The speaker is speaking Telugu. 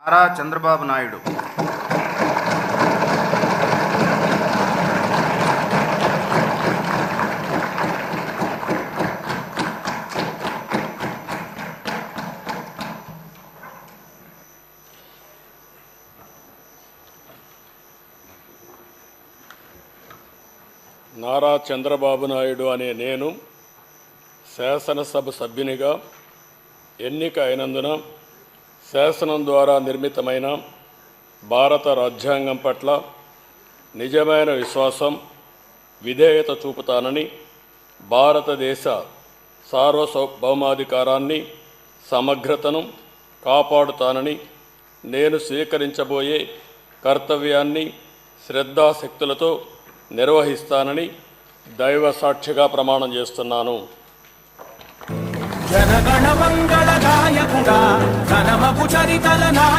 నారా చంద్రబాబు నాయుడు. నారా చంద్రబాబు నాయుడు అనే నేను శాసనసభ సభ్యునిగా ఎన్నిక అయినందున శాసనం ద్వారా నిర్మితమైన భారత రాజ్యాంగం పట్ల నిజమైన విశ్వాసం, విధేయత చూపుతానని, భారతదేశ సార్వభౌమాధికారాన్ని, సమగ్రతను కాపాడుతానని, నేను స్వీకరించబోయే కర్తవ్యాన్ని శ్రద్ధాశక్తులతో నిర్వహిస్తానని దైవ సాక్షిగా ప్రమాణం చేస్తున్నాను. జనగణ మంగళ గాయకుడా, ఘనమపు చరితల నాయ